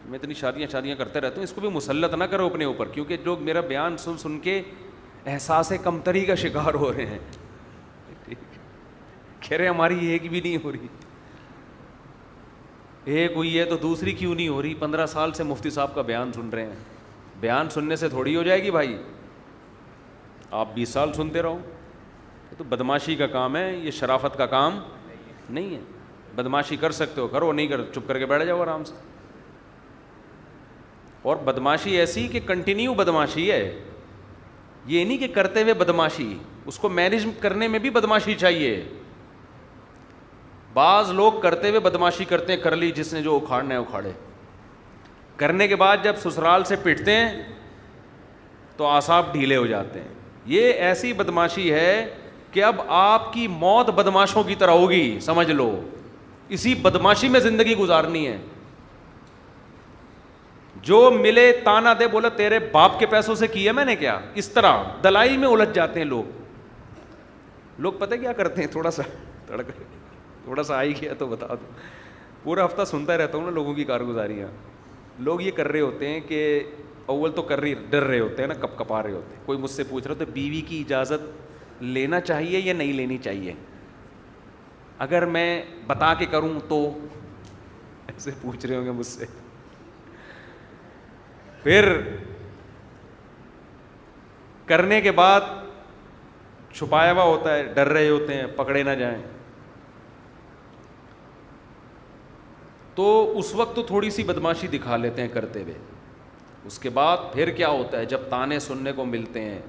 میں اتنی شادیاں کرتے رہتا ہوں, اس کو بھی مسلط نہ کرو اپنے اوپر, کیونکہ لوگ میرا بیان سن کے احساس کمتری کا شکار ہو رہے ہیں. کہہ رہے ہماری ایک بھی نہیں ہو رہی, ایک ہوئی ہے تو دوسری کیوں نہیں ہو رہی؟ 15 سال سے مفتی صاحب کا بیان سن رہے ہیں. بیان سننے سے تھوڑی ہو جائے گی بھائی, آپ 20 سال سنتے رہو. یہ تو بدماشی کا کام ہے, یہ شرافت کا کام نہیں ہے. بدماشی کر سکتے ہو کرو, نہیں کر چپ کر کے بیٹھ جاؤ آرام سے. اور بدماشی ایسی کہ کنٹینیو بدماشی ہے, یہ نہیں کہ کرتے ہوئے بدماشی, اس کو مینیج کرنے میں بھی بدماشی چاہیے. بعض لوگ کرتے ہوئے بدماشی کرتے ہیں, کر لی جس نے جو اکھاڑنا ہے اکھاڑے, کرنے کے بعد جب سسرال سے پٹتے ہیں تو اعصاب ڈھیلے ہو جاتے ہیں. یہ ایسی بدماشی ہے کہ اب آپ کی موت بدماشوں کی طرح ہوگی, سمجھ لو. اسی بدماشی میں زندگی گزارنی ہے. جو ملے تانا دے, بولا تیرے باپ کے پیسوں سے کیا میں نے کیا, اس طرح دلائل میں الجھ جاتے ہیں لوگ. لوگ پتہ کیا کرتے ہیں, تھوڑا سا آئی گیا تو بتا دو, پورا ہفتہ سنتا رہتا ہوں نا لوگوں کی کارگزاریاں. لوگ یہ کر رہے ہوتے ہیں کہ اول تو ڈر رہے ہوتے ہیں نا, کپ کپا رہے ہوتے ہیں. کوئی مجھ سے پوچھ رہا تو بیوی کی اجازت لینا چاہیے یا نہیں لینی چاہیے, اگر میں بتا کے کروں تو, ایسے پوچھ رہے ہوں گے مجھ سے. پھر کرنے کے بعد چھپایا ہوا ہوتا ہے, ڈر رہے ہوتے ہیں پکڑے نہ جائیں. تو اس وقت تو تھوڑی سی بدماشی دکھا لیتے ہیں کرتے ہوئے. اس کے بعد پھر کیا ہوتا ہے, جب تانے سننے کو ملتے ہیں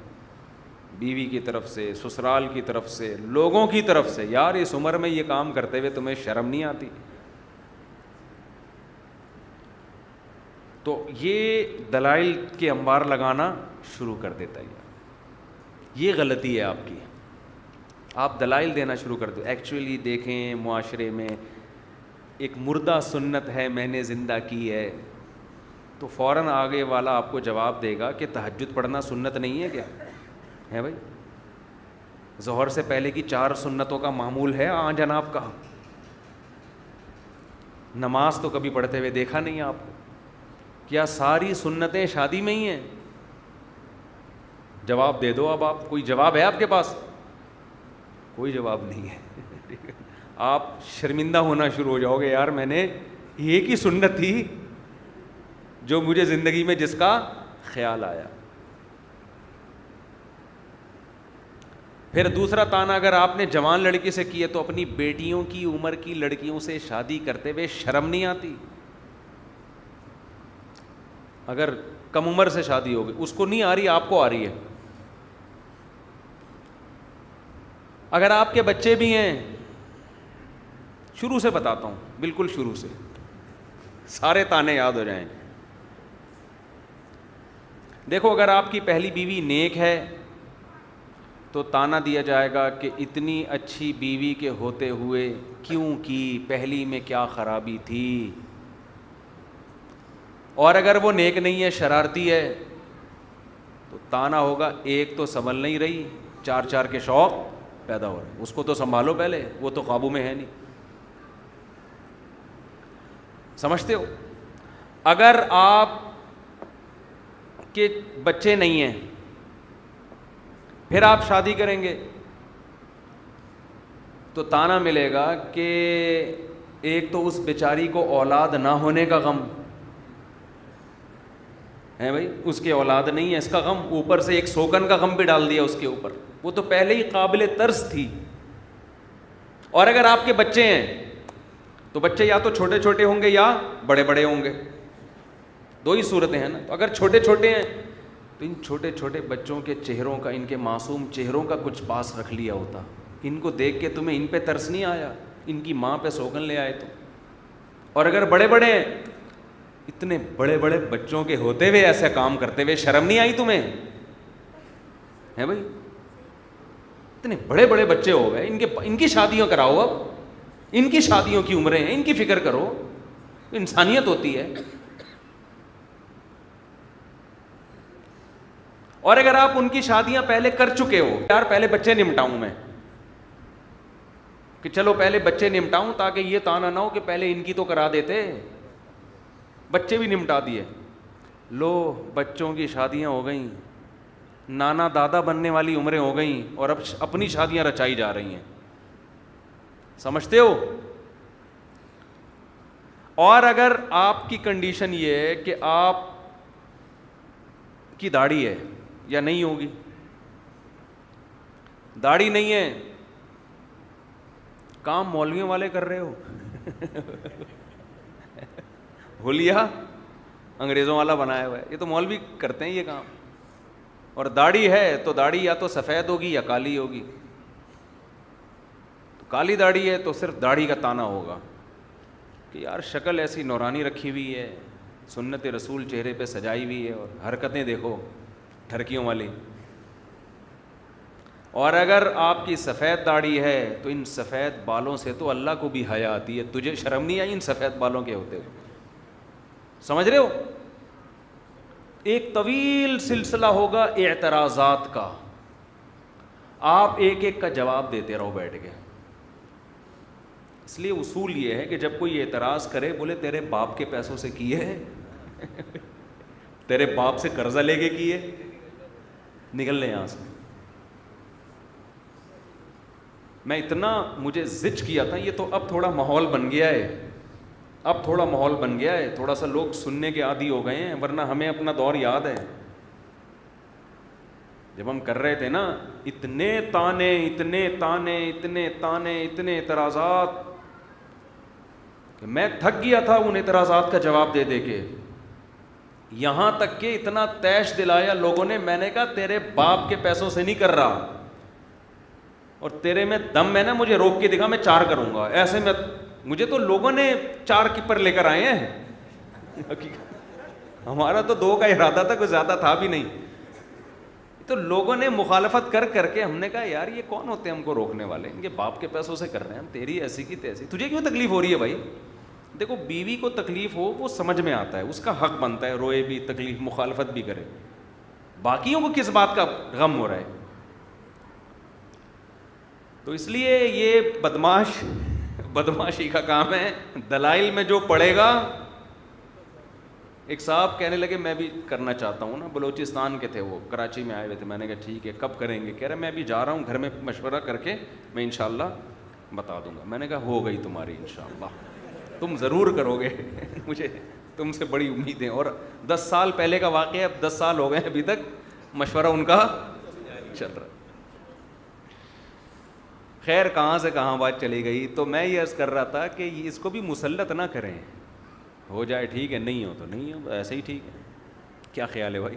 بیوی کی طرف سے, سسرال کی طرف سے, لوگوں کی طرف سے, یار اس عمر میں یہ کام کرتے ہوئے تمہیں شرم نہیں آتی؟ تو یہ دلائل کے انبار لگانا شروع کر دیتا ہے. یہ غلطی ہے آپ کی, آپ دلائل دینا شروع کر دو. ایکچولی دیکھیں معاشرے میں ایک مردہ سنت ہے میں نے زندہ کی ہے, تو فوراً آگے والا آپ کو جواب دے گا کہ تہجد پڑھنا سنت نہیں ہے کیا ہے بھائی؟ ظہر سے پہلے کی 4 سنتوں کا معمول ہے جناب کا, نماز تو کبھی پڑھتے ہوئے دیکھا نہیں آپ کو. کیا ساری سنتیں شادی میں ہی ہیں؟ جواب دے دو. اب آپ کوئی جواب ہے آپ کے پاس؟ کوئی جواب نہیں ہے. آپ شرمندہ ہونا شروع ہو جاؤ گے, یار میں نے ایک ہی سنت تھی جو مجھے زندگی میں جس کا خیال آیا. پھر دوسرا تانا اگر آپ نے جوان لڑکی سے کی ہے تو اپنی بیٹیوں کی عمر کی لڑکیوں سے شادی کرتے ہوئے شرم نہیں آتی؟ اگر کم عمر سے شادی ہوگی, اس کو نہیں آ رہی, آپ کو آ رہی ہے. اگر آپ کے بچے بھی ہیں, شروع سے بتاتا ہوں, بالکل شروع سے, سارے تانے یاد ہو جائیں. دیکھو اگر آپ کی پہلی بیوی نیک ہے تو تانا دیا جائے گا کہ اتنی اچھی بیوی کے ہوتے ہوئے کیوں کی, پہلی میں کیا خرابی تھی. اور اگر وہ نیک نہیں ہے, شرارتی ہے, تو تانا ہوگا ایک تو سنبھل نہیں رہی, 4 کے شوق پیدا ہو رہے, اس کو تو سنبھالو پہلے, وہ تو قابو میں ہے نہیں. سمجھتے ہو؟ اگر آپ کے بچے نہیں ہیں پھر آپ شادی کریں گے تو تانا ملے گا کہ ایک تو اس بیچاری کو اولاد نہ ہونے کا غم ہے بھائی, اس کی اولاد نہیں ہے اس کا غم, اوپر سے ایک سوکن کا غم بھی ڈال دیا اس کے اوپر, وہ تو پہلے ہی قابل ترس تھی. اور اگر آپ کے بچے ہیں تو بچے یا تو چھوٹے چھوٹے ہوں گے یا بڑے بڑے ہوں گے, 2 ہی صورتیں ہیں نا. تو اگر چھوٹے چھوٹے ہیں تو ان چھوٹے چھوٹے بچوں کے چہروں کا, ان کے معصوم چہروں کا کچھ پاس رکھ لیا ہوتا, ان کو دیکھ کے تمہیں ان پہ ترس نہیں آیا, ان کی ماں پہ سوگن لے آئے تو. اور اگر بڑے بڑے ہیں, اتنے بڑے بڑے بچوں کے ہوتے ہوئے ایسے کام کرتے ہوئے شرم نہیں آئی تمہیں ہے بھائی؟ اتنے بڑے بڑے بچے ہو گئے, ان کی شادیاں کراؤ, اب ان کی شادیوں کی عمریں ہیں, ان کی فکر کرو, انسانیت ہوتی ہے. اور اگر آپ ان کی شادیاں پہلے کر چکے ہو, یار پہلے بچے نمٹاؤں میں, کہ چلو پہلے بچے نمٹاؤں تاکہ یہ تانا نہ ہو کہ پہلے ان کی تو کرا دیتے, بچے بھی نمٹا دیے. لو بچوں کی شادیاں ہو گئیں, نانا دادا بننے والی عمریں ہو گئیں, اور اب اپنی شادیاں رچائی جا رہی ہیں. سمجھتے ہو؟ اور اگر آپ کی کنڈیشن یہ ہے کہ آپ کی داڑھی ہے یا نہیں ہوگی, داڑھی نہیں ہے, کام مولویوں والے کر رہے ہو, حلیہ انگریزوں والا بنایا ہوا ہے, یہ تو مولوی کرتے ہیں یہ کام. اور داڑھی ہے تو داڑھی یا تو سفید ہوگی یا کالی ہوگی. تو کالی داڑھی ہے تو صرف داڑھی کا تانا ہوگا کہ یار شکل ایسی نورانی رکھی ہوئی ہے, سنت رسول چہرے پہ سجائی ہوئی ہے, اور حرکتیں دیکھو ٹھرکیوں والی. اور اگر آپ کی سفید داڑھی ہے تو ان سفید بالوں سے تو اللہ کو بھی حیا آتی ہے. تجھے شرم نہیں آئی ان سفید بالوں کے ہوتے ہوئے؟ سمجھ رہے ہو؟ ایک طویل سلسلہ ہوگا اعتراضات کا, آپ ایک ایک کا جواب دیتے رہو بیٹھ کے. اس لیے اصول یہ ہے کہ جب کوئی اعتراض کرے بولے تیرے باپ کے پیسوں سے کیے ہیں, تیرے باپ سے قرضہ لے کے کیے, نکل لے یہاں سے. میں اتنا مجھے زج کیا تھا, یہ تو اب تھوڑا ماحول بن گیا ہے, اب تھوڑا ماحول بن گیا ہے, تھوڑا سا لوگ سننے کے عادی ہو گئے ہیں, ورنہ ہمیں اپنا دور یاد ہے جب ہم کر رہے تھے نا, اتنے تانے اتنے تانے اتنے تانے اتنے اعتراضات کہ میں تھک گیا تھا ان اعتراضات کا جواب دے دے کے. یہاں تک کہ اتنا تیش دلایا لوگوں نے, میں نے کہا تیرے باپ کے پیسوں سے نہیں کر رہا, اور تیرے میں دم ہے نا مجھے روک کے دکھا, میں 4 کروں گا. ایسے میں مجھے تو لوگوں نے 4 کیپر لے کر آئے ہیں, ہمارا تو 2 کا ارادہ تھا, کوئی زیادہ تھا بھی نہیں. تو لوگوں نے مخالفت کر کر کے ہم نے کہا یار یہ کون ہوتے ہیں ہم کو روکنے والے, ان کے باپ کے پیسوں سے کر رہے ہیں ہم, تیری ایسی کی تیسی, تجھے کیوں تکلیف ہو رہی ہے بھائی؟ دیکھو بیوی کو تکلیف ہو وہ سمجھ میں آتا ہے, اس کا حق بنتا ہے روئے بھی, تکلیف مخالفت بھی کرے, باقیوں کو کس بات کا غم ہو رہا ہے؟ تو اس لیے یہ بدماشی کا کام ہے. دلائل میں جو پڑے گا. ایک صاحب کہنے لگے میں بھی کرنا چاہتا ہوں نا, بلوچستان کے تھے, وہ کراچی میں آئے ہوئے تھے. میں نے کہا ٹھیک ہے کب کریں گے؟ کہہ رہے میں ابھی جا رہا ہوں, گھر میں مشورہ کر کے میں انشاءاللہ بتا دوں گا. میں نے کہا ہو گئی تمہاری انشاءاللہ, تم ضرور کرو گے, مجھے تم سے بڑی امیدیں. اور 10 سال پہلے کا واقعہ, اب 10 سال ہو گئے ابھی تک مشورہ ان کا چل رہا. خیر کہاں سے کہاں بات چلی گئی. تو میں یہ عرض کر رہا تھا کہ اس کو بھی مسلط نہ کریں, ہو جائے ٹھیک ہے, نہیں ہو تو نہیں ہو, ایسے ہی ٹھیک ہے. کیا خیال ہے بھائی؟